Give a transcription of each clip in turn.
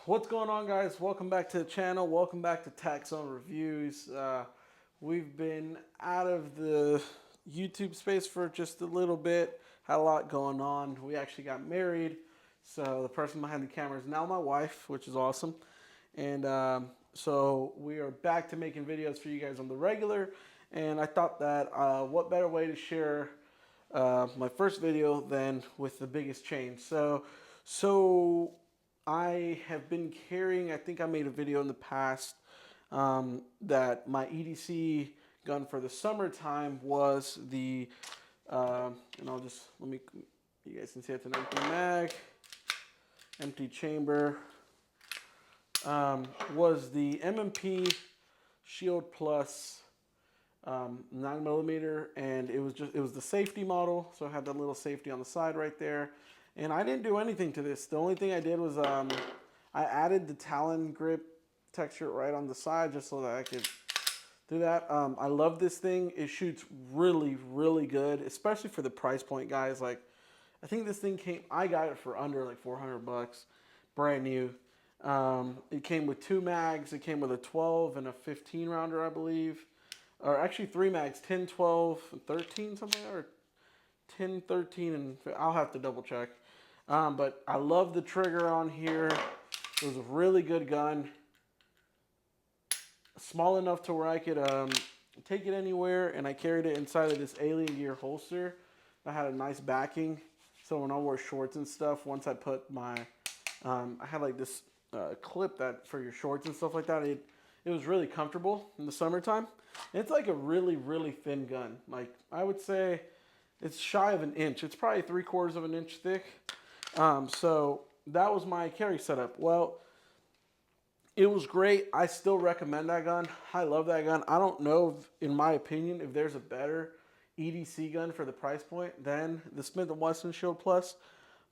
What's going on, guys? Welcome back to the channel. Welcome back to Tax Zone Reviews. We've been out of the YouTube space for just a little bit. Had a lot going on. We actually got married, so the person behind the camera is now my wife, which is awesome. And so we are back to making videos for you guys on the regular. And I thought that what better way to share my first video than with the biggest change. So I have been carrying, I think I made a video in the past that my EDC gun for the summertime was the, and I'll just, you guys can see it's an empty mag, empty chamber, was the M&P Shield Plus 9mm, and it was the safety model, so I had that little safety on the side right there. And I didn't do anything to this. The only thing I did was I added the Talon grip texture right on the side just so that I could do that. I love this thing. It shoots really, really good, especially for the price point, guys. Like, I think this thing I got it for under like 400 bucks, brand new. It came with 2 mags. It came with a 12 and a 15 rounder, I believe. Or actually 3 mags, 10, 12, and 13, something like that, or 10, 13, and I'll have to double check. But I love the trigger on here. It was a really good gun. Small enough to where I could take it anywhere, and I carried it inside of this Alien Gear holster. I had a nice backing, so when I wore shorts and stuff, once I put my, I had like this clip that for your shorts and stuff like that. It was really comfortable in the summertime. It's like a really, really thin gun. Like, I would say it's shy of an inch. It's probably 3/4 of an inch thick. So that was my carry setup. Well, it was great. I still recommend that gun. I love that gun. I don't know, in my opinion, if there's a better EDC gun for the price point than the Smith & Wesson Shield Plus.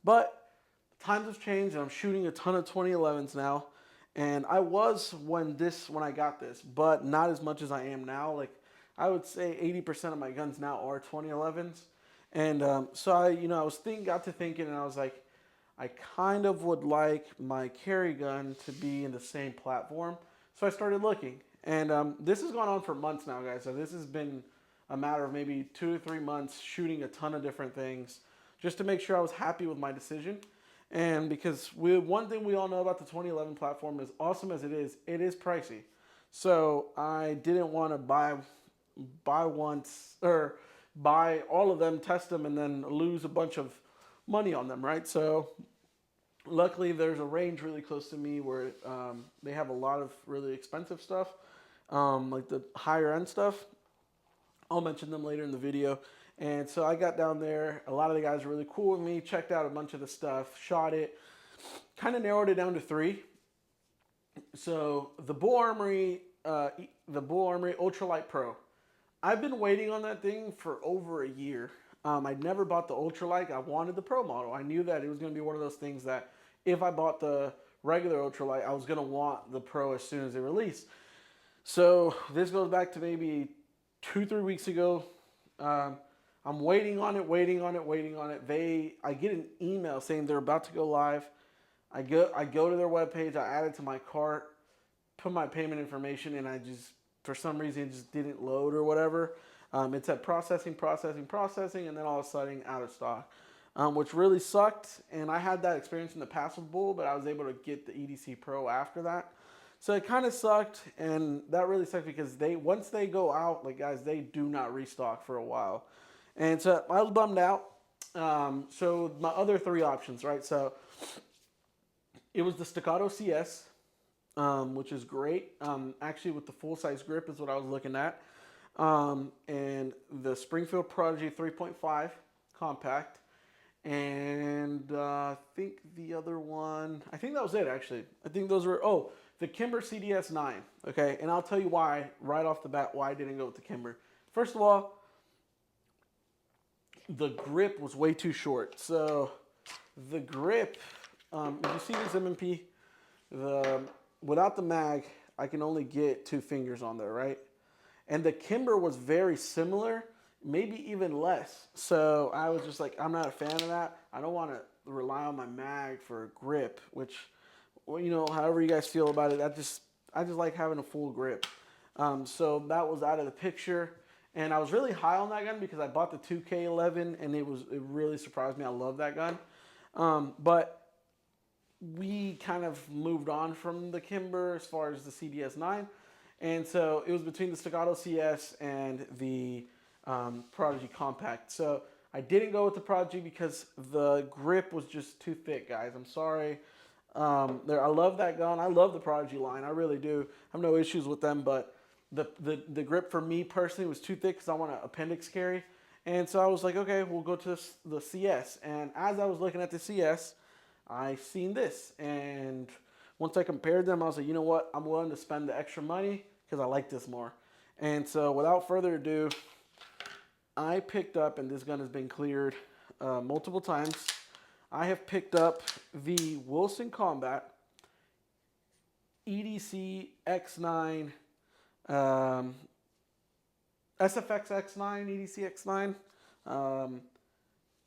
But times have changed, and I'm shooting a ton of 2011s now. And I was when I got this, but not as much as I am now. Like, I would say 80% of my guns now are 2011s. And so I got to thinking, and I was like, I kind of would like my carry gun to be in the same platform. So I started looking, and this has gone on for months now, guys. So this has been a matter of maybe 2 to 3 months shooting a ton of different things just to make sure I was happy with my decision. And because one thing we all know about the 2011 platform, as awesome as it is pricey. So I didn't want to buy once, or buy all of them, test them, and then lose a bunch of money on them, right? So luckily there's a range really close to me where they have a lot of really expensive stuff, like the higher end stuff. I'll mention them later in the video. And so I got down there. A lot of the guys were really cool with me, checked out a bunch of the stuff, shot it, kind of narrowed it down to 3. So the Bull Armory Ultralight Pro. I've been waiting on that thing for over a year. I'd never bought the Ultralight. I wanted the Pro model. I knew that it was going to be one of those things that if I bought the regular Ultralight, I was going to want the Pro as soon as they released. So this goes back to maybe 2-3 weeks ago. I'm waiting on it. I get an email saying they're about to go live. I go to their webpage. I add it to my cart, put my payment information, and for some reason, it just didn't load or whatever. It said processing, and then all of a sudden, out of stock, which really sucked. And I had that experience in the past with Bull, but I was able to get the EDC Pro after that. So it kind of sucked, and that really sucked because once they go out, like, guys, they do not restock for a while. And so I was bummed out. So my other 3 options, right? So it was the Staccato CS, which is great. Actually, with the full-size grip is what I was looking at. And the Springfield Prodigy 3.5 compact. And I think the other one, I think that was it, actually. I think those were, the Kimber CDS9. Okay, and I'll tell you why, right off the bat, why I didn't go with the Kimber. First of all, the grip was way too short. So the grip, if you see this M&P, without the mag, I can only get 2 fingers on there, right? And the Kimber was very similar, maybe even less. So I was just like, I'm not a fan of that. I don't want to rely on my mag for a grip, which you know, however you guys feel about it, I just like having a full grip. So that was out of the picture. And I was really high on that gun because I bought the 2K11 and it really surprised me. I love that gun. But we kind of moved on from the Kimber as far as the CDS9. And so it was between the Staccato CS and the Prodigy Compact. So I didn't go with the Prodigy because the grip was just too thick, guys. I'm sorry. I love that gun. I love the Prodigy line. I really do. I have no issues with them, but the grip for me personally was too thick because I want an appendix carry. And so I was like, okay, we'll go to the CS. And as I was looking at the CS, I seen this. And once I compared them, I was like, you know what? I'm willing to spend the extra money because I like this more. And so without further ado, I picked up, and this gun has been cleared multiple times, I have picked up the Wilson Combat EDC X9, SFX9, EDC X9,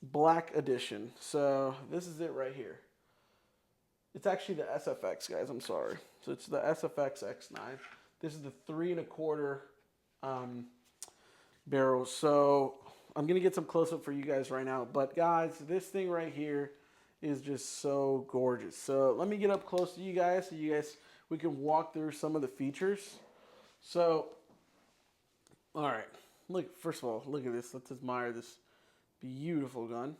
Black Edition. So this is it right here. It's actually the SFX, guys. I'm sorry. So it's the SFX X9. This is the 3 1/4 barrel. So I'm gonna get some close up for you guys right now. But guys, this thing right here is just so gorgeous. So let me get up close to you guys so we can walk through some of the features. So, all right. Look, first of all, look at this. Let's admire this beautiful gun.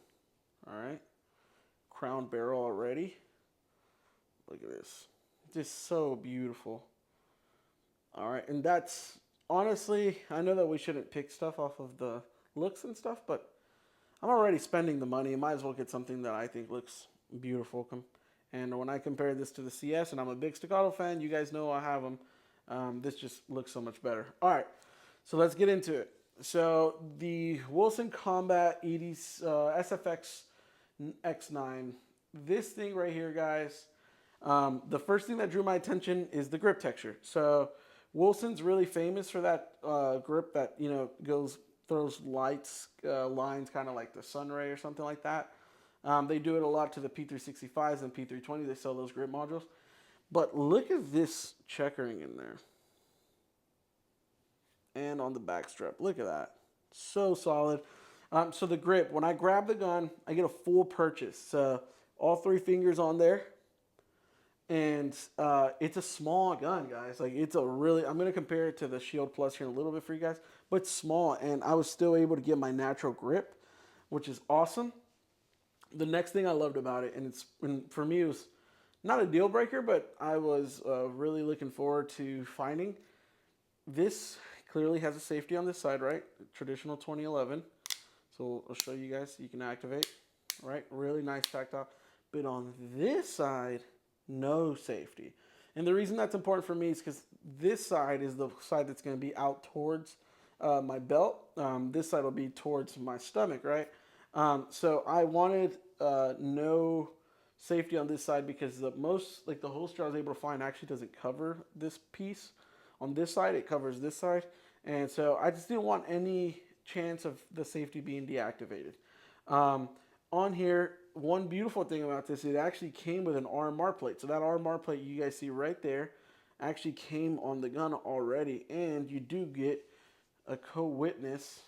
All right. Crown barrel already. Look at this. Just so beautiful. All right. And that's, honestly, I know that we shouldn't pick stuff off of the looks and stuff, but I'm already spending the money. Might as well get something that I think looks beautiful. And when I compare this to the CS, and I'm a big Staccato fan, you guys know I have them. This just looks so much better. All right. So let's get into it. So the Wilson Combat SFX X9, this thing right here, guys, the first thing that drew my attention is the grip texture. So Wilson's really famous for that grip that, you know, throws lines kind of like the Sunray or something like that. They do it a lot to the P365s and P320. They sell those grip modules. But look at this checkering in there. And on the back strap. Look at that. So solid. So the grip, when I grab the gun, I get a full purchase. All 3 fingers on there. And it's a small gun, guys. Like, it's a really, I'm going to compare it to the Shield Plus here in a little bit for you guys. But it's small, and I was still able to get my natural grip, which is awesome. The next thing I loved about it, and for me it was not a deal breaker, but I was really looking forward to finding. This clearly has a safety on this side, right? Traditional 2011. So I'll show you guys so you can activate, right? Really nice tactile. But on this side, no safety. And the reason that's important for me is because this side is the side that's going to be out towards my belt. This side will be towards my stomach, right? So I wanted no safety on this side because the holster I was able to find actually doesn't cover this piece. On this side, it covers this side. And so I just didn't want any chance of the safety being deactivated. On here, one beautiful thing about this, it actually came with an RMR plate. So that RMR plate you guys see right there actually came on the gun already. And you do get a co-witness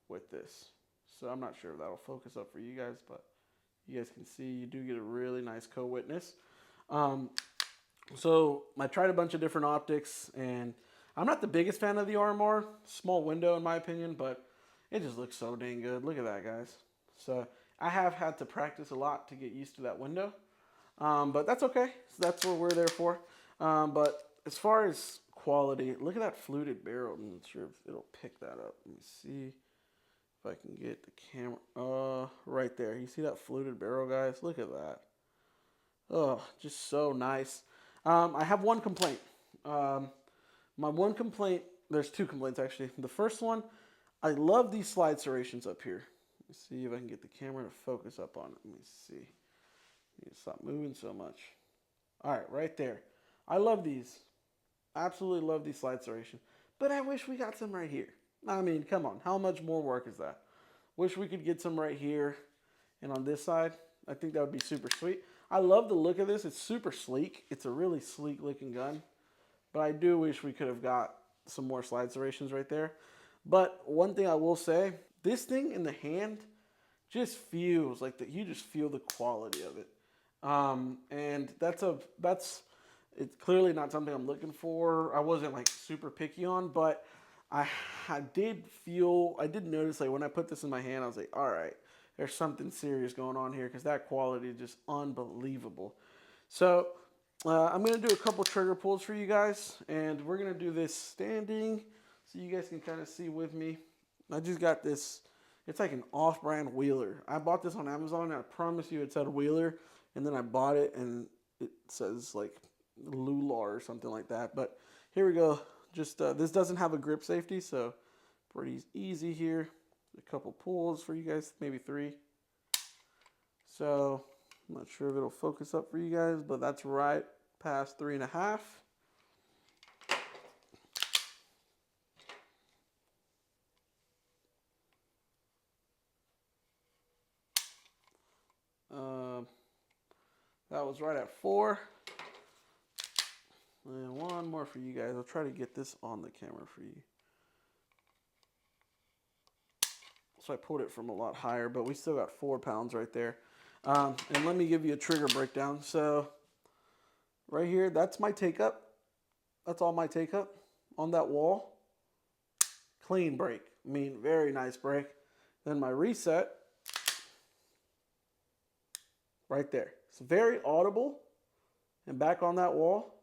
with this. So I'm not sure if that'll focus up for you guys, but you guys can see you do get a really nice co-witness. So I tried a bunch of different optics, and I'm not the biggest fan of the RMR. Small window in my opinion, but it just looks so dang good. Look at that, guys. So I have had to practice a lot to get used to that window, but that's okay. So that's what we're there for. But as far as quality, look at that fluted barrel. I'm not sure if it'll pick that up. Let me see if I can get the camera. Right there. You see that fluted barrel, guys? Look at that. Oh, just so nice. I have one complaint. My one complaint, there's 2 complaints actually. The first one, I love these slide serrations up here. Let me see if I can get the camera to focus up on it. Let me see. You stop moving so much. All right, right there. I love these. Absolutely love these slide serrations. But I wish we got some right here. I mean, come on. How much more work is that? Wish we could get some right here and on this side. I think that would be super sweet. I love the look of this. It's super sleek. It's a really sleek looking gun. But I do wish we could have got some more slide serrations right there. But one thing I will say, this thing in the hand just feels like you just feel the quality of it. And it's clearly not something I'm looking for. I wasn't like super picky on, but I did notice like when I put this in my hand, I was like, all right, there's something serious going on here because that quality is just unbelievable. So I'm going to do a couple trigger pulls for you guys, and we're going to do this standing so you guys can kind of see with me. I just got this. It's like an off-brand Wheeler. I bought this on Amazon, and I promise you it said Wheeler, and then I bought it, and it says like Lular or something like that. But here we go. Just this doesn't have a grip safety, so pretty easy here. A couple pulls for you guys, maybe 3. So I'm not sure if it'll focus up for you guys, but that's right past 3.5. That was right at 4. And one more for you guys. I'll try to get this on the camera for you. So I pulled it from a lot higher, but we still got 4 pounds right there. And let me give you a trigger breakdown. So right here, that's my take up. That's all my take up on that wall. Clean break. I mean, very nice break. Then my reset. Right there. It's very audible. And back on that wall.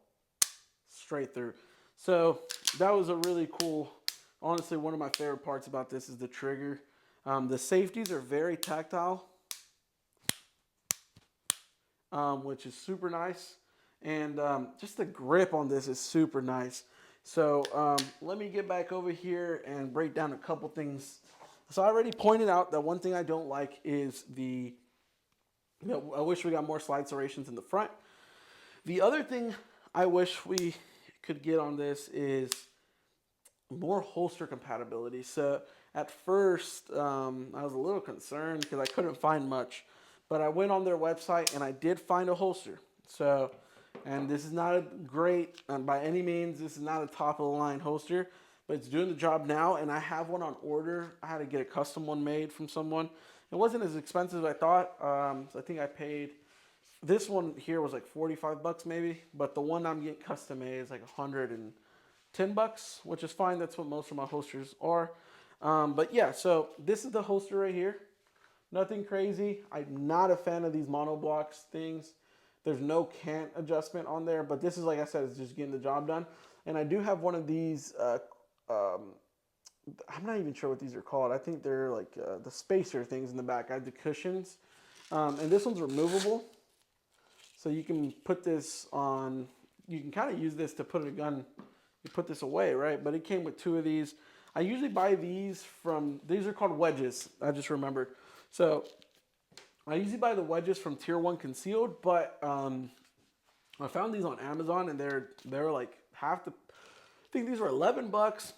Straight through. So that was a really cool, honestly, one of my favorite parts about this is the trigger. The safeties are very tactile, which is super nice. And just the grip on this is super nice. So let me get back over here and break down a couple things. So I already pointed out that one thing I don't like is I wish we got more slide serrations in the front. The other thing I wish we could get on this is more holster compatibility. So at first, I was a little concerned because I couldn't find much, but I went on their website and I did find a holster. So, and this is not a great, by any means, this is not a top of the line holster, but it's doing the job now. And I have one on order. I had to get a custom one made from someone. It wasn't as expensive as I thought. So I think I paid, this one here was like 45 bucks maybe, but the one I'm getting custom made is like 110 bucks, which is fine. That's what most of my holsters are. But yeah, so this is the holster right here. Nothing crazy. I'm not a fan of these monoblocks things. There's no cant adjustment on there, but this is, like I said, it's just getting the job done. And I do have one of these, I'm not even sure what these are called. I think they're like the spacer things in the back. I have the cushions. And this one's removable. So you can put this on, you can kind of use this to put a gun, you put this away, right? But it came with 2 of these. I usually buy these from, these are called wedges, I just remembered. So I usually buy the wedges from Tier 1 Concealed, but I found these on Amazon and they're like half the, I think these were 11 bucks.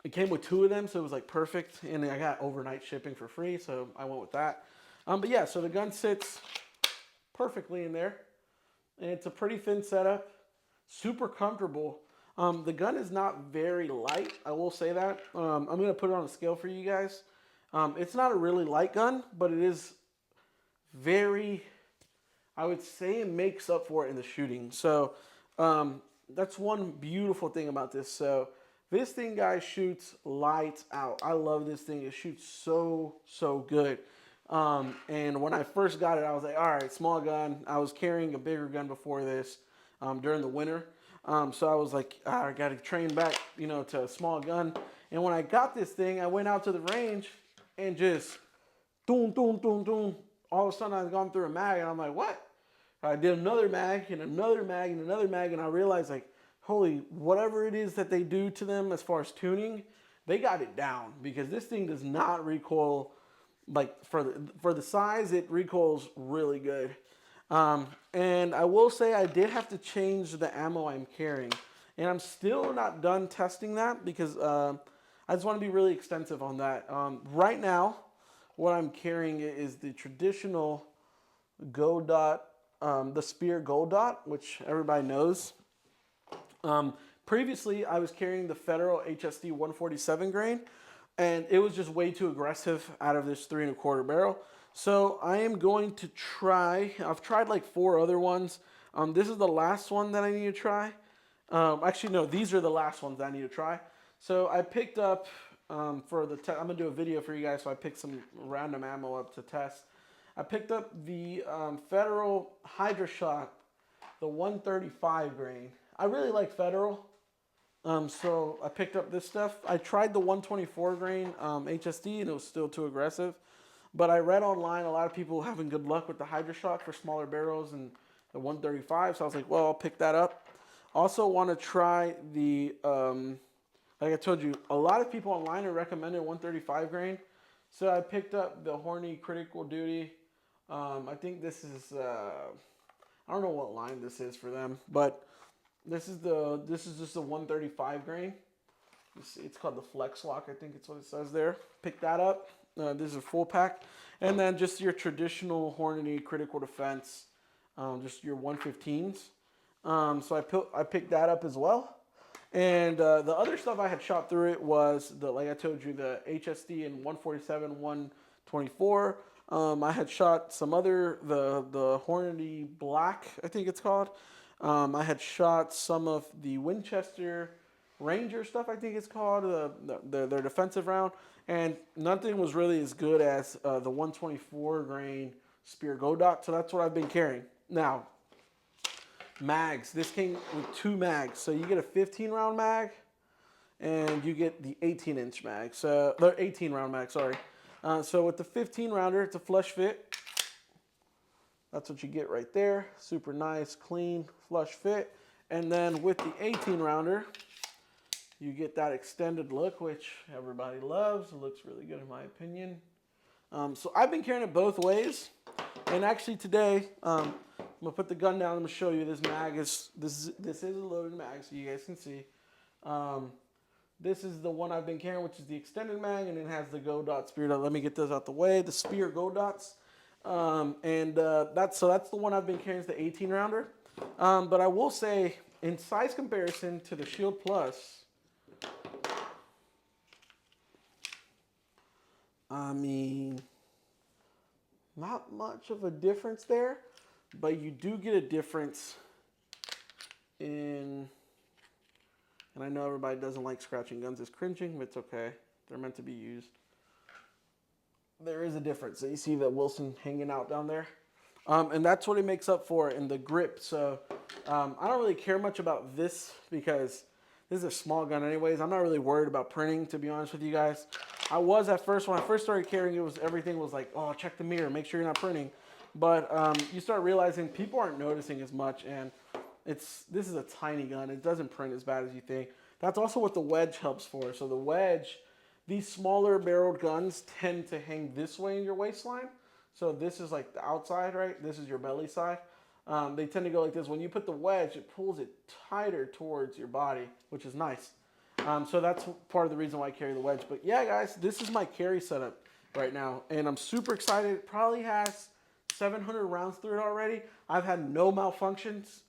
It came with 2 of them, so it was like perfect. And I got overnight shipping for free, so I went with that. But yeah, so the gun sits perfectly in there. And it's a pretty thin setup, super comfortable. The gun is not very light, I will say that. I'm going to put it on a scale for you guys. It's not a really light gun, but it is very, I would say it makes up for it in the shooting. So that's one beautiful thing about this. So this thing, guys, shoots lights out. I love this thing. It shoots so, so good. And when I first got it, I was like, all right, small gun. I was carrying a bigger gun before this during the winter. So I was like, I got to train back, to a small gun. And when I got this thing, I went out to the range and just doom, doom, doom, doom. All of a sudden, I was going through a mag, and I'm like, what? I did another mag and another mag and another mag, and I realized, like, holy, whatever it is that they do to them as far as tuning, they got it down, because this thing does not recoil. Like, for the size, it recoils really good. And I will say I did have to change the ammo I'm carrying. And I'm still not done testing that, because I just want to be really extensive on that. Right now, what I'm carrying is the traditional Go Dot the Spear Gold Dot, which everybody knows. Previously, I was carrying the Federal HSD 147 grain, and it was just way too aggressive out of this 3 1/4 barrel. So I am going to try, I've tried like 4 other ones. This is the last one that I need to try. Actually, no, these are the last ones that I need to try. So I picked up, for the I'm going to do a video for you guys, so I picked some random ammo up to test. I picked up the Federal Hydra Shot, the 135 grain. I really like Federal, so I picked up this stuff. I tried the 124 grain HSD, and it was still too aggressive. But I read online a lot of people having good luck with the Hydra Shot for smaller barrels and the 135, so I was like, well, I'll pick that up. Also want to try the, like I told you, a lot of people online are recommending 135 grain. So I picked up the Horny Critical Duty. I think this is, I don't know what line this is for them, but this is just the 135 grain. It's called the Flex Lock, I think it's what it says there. Pick that up. This is a full pack. And then just your traditional Hornady Critical Defense, just your 115s. So I picked that up as well. And the other stuff I had shot through it was, like I told you, the HSD and 147, 124. I had shot some other, the Hornady Black, I think it's called. I had shot some of the Winchester Ranger stuff, I think it's called, their defensive round. And nothing was really as good as the 124 grain Spear Gold Dot, so that's what I've been carrying. Now, mags. This came with 2 mags. So you get a 15 round mag and you get the 18-inch mag. So, the 18 round mag, sorry. So with the 15 rounder, it's a flush fit. That's what you get right there. Super nice, clean, flush fit. And then with the 18 rounder, you get that extended look, which everybody loves. It looks really good in my opinion. So I've been carrying it both ways. And actually today, I'm gonna put the gun down. I'm gonna show you this mag is this is a loaded mag, so you guys can see. This is the one I've been carrying, which is the extended mag, and it has the Gold Dot Spear Dot. Let me get those out the way. The Spear Gold Dots, that's the one I've been carrying, is the 18 rounder. But I will say, in size comparison to the Shield Plus, I mean, not much of a difference there. But you do get a difference in, and I know everybody doesn't like scratching guns as cringing, but it's okay. They're meant to be used. There is a difference. So you see that Wilson hanging out down there? And that's what it makes up for in the grip. So I don't really care much about this because this is a small gun anyways. I'm not really worried about printing, to be honest with you guys. I was at first, when I first started carrying it, everything was like, oh, check the mirror, make sure you're not printing. But you start realizing people aren't noticing as much, and this is a tiny gun. It doesn't print as bad as you think. That's also what the wedge helps for. So the wedge, these smaller barreled guns tend to hang this way in your waistline. So this is like the outside, right? This is your belly side. They tend to go like this. When you put the wedge, it pulls it tighter towards your body, which is nice. So that's part of the reason why I carry the wedge. But yeah, guys, this is my carry setup right now, and I'm super excited. It probably has 700 rounds through it already. I've had no malfunctions,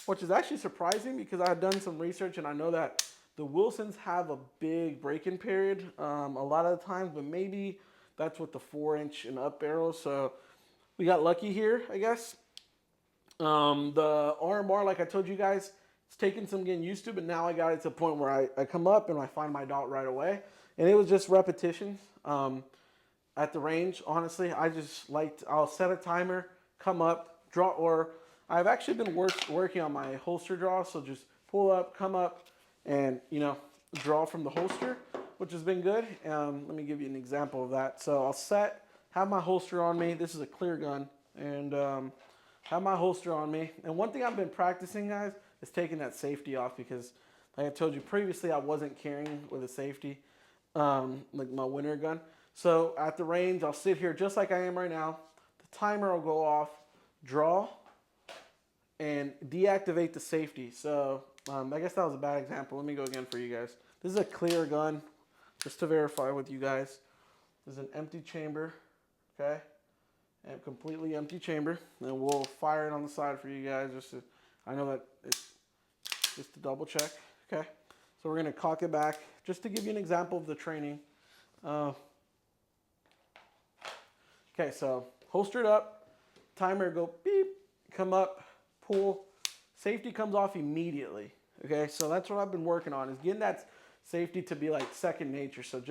which is actually surprising because I had done some research and I know that the Wilsons have a big break-in period a lot of the times, but maybe that's with the 4-inch and up barrels. So we got lucky here, I guess. The RMR, like I told you guys, it's taken some getting used to, but now I got it to a point where I come up and I find my dot right away. And it was just repetitions. At the range, honestly, I'll set a timer, come up, draw, or I've actually been working on my holster draw, so just pull up, come up, and, draw from the holster, which has been good. Let me give you an example of that. So I'll have my holster on me. This is a clear gun, and have my holster on me. And one thing I've been practicing, guys, is taking that safety off because, like I told you previously, I wasn't carrying with a safety, like my winter gun. So at the range, I'll sit here just like I am right now. The timer will go off, draw, and deactivate the safety. So I guess that was a bad example. Let me go again for you guys. This is a clear gun, just to verify with you guys. This is an empty chamber, okay? a completely empty chamber, and we'll fire it on the side for you guys I know that it's just to double check. Okay, so we're gonna cock it back just to give you an example of the training. Okay, so holster it up, timer go beep, come up, pull, safety comes off immediately. Okay, so that's what I've been working on, is getting that safety to be like second nature. So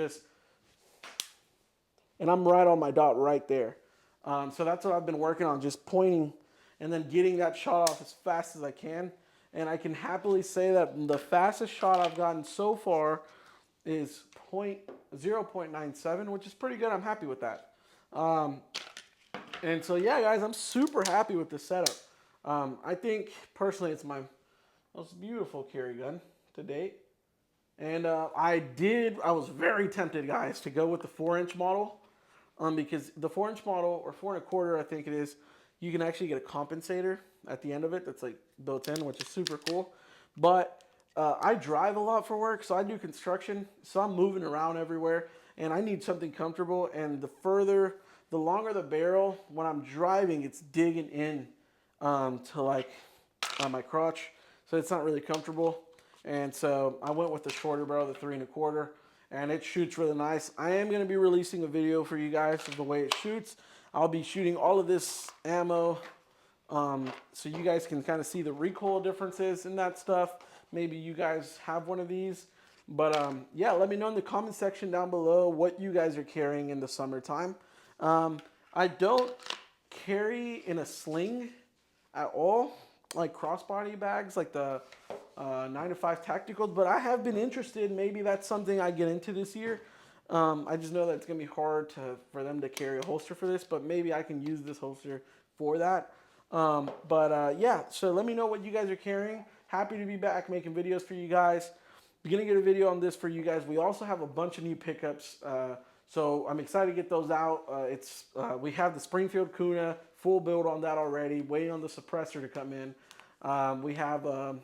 and I'm right on my dot right there. So that's what I've been working on, just pointing and then getting that shot off as fast as I can. And I can happily say that the fastest shot I've gotten so far is 0.97, which is pretty good. I'm happy with that. And so, yeah, guys, I'm super happy with this setup. I think, personally, it's my most beautiful carry gun to date. And I was very tempted, guys, to go with the 4-inch model. Because the 4-inch model, or 4 1/4, I think it is, you can actually get a compensator at the end of it that's like built in, which is super cool. But I drive a lot for work, so I do construction, so I'm moving around everywhere, and I need something comfortable. And the longer the barrel, when I'm driving, it's digging in to like my crotch, so it's not really comfortable. And so I went with the shorter barrel, the 3 1/4. And it shoots really nice. I am going to be releasing a video for you guys of the way it shoots. I'll be shooting all of this ammo so you guys can kind of see the recoil differences and that stuff. Maybe you guys have one of these. But yeah, let me know in the comment section down below what you guys are carrying in the summertime. I don't carry in a sling at all, like crossbody bags, like the 9-to-5 tacticals, but I have been interested. Maybe that's something I get into this year. I just know that it's gonna be hard for them to carry a holster for this, but maybe I can use this holster for that. Yeah, so let me know what you guys are carrying. Happy to be back making videos for you guys. We're gonna get a video on this for you guys. We also have a bunch of new pickups, so I'm excited to get those out. We have the Springfield Kuna full build on that already, waiting on the suppressor to come in. We have a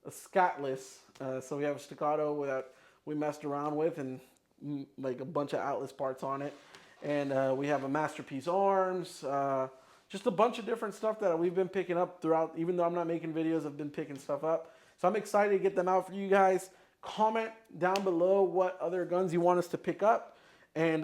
scatless, so we have a staccato that we messed around with, and like a bunch of Atlas parts on it. And we have a Masterpiece arms, just a bunch of different stuff that we've been picking up throughout. Even though I'm not making videos, I've been picking stuff up. So I'm excited to get them out for you guys. Comment down below what other guns you want us to pick up. And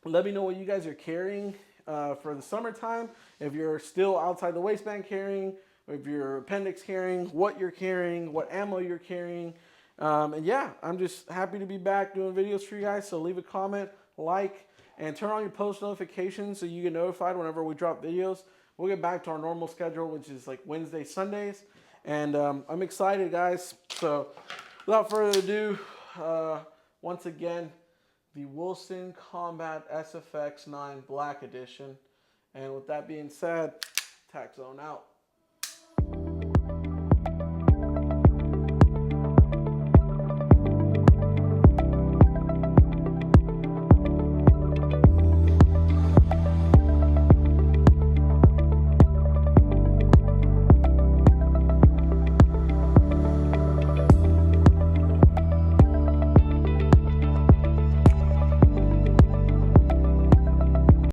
let me know what you guys are carrying for the summertime. If you're still outside the waistband carrying, or if you're appendix carrying, what you're carrying, what ammo you're carrying. And yeah, I'm just happy to be back doing videos for you guys. So leave a comment, like, and turn on your post notifications so you get notified whenever we drop videos. We'll get back to our normal schedule, which is like Wednesdays, Sundays. And I'm excited, guys. So without further ado, once again, the Wilson Combat SFX9 Black Edition. And with that being said, Tac Zone out.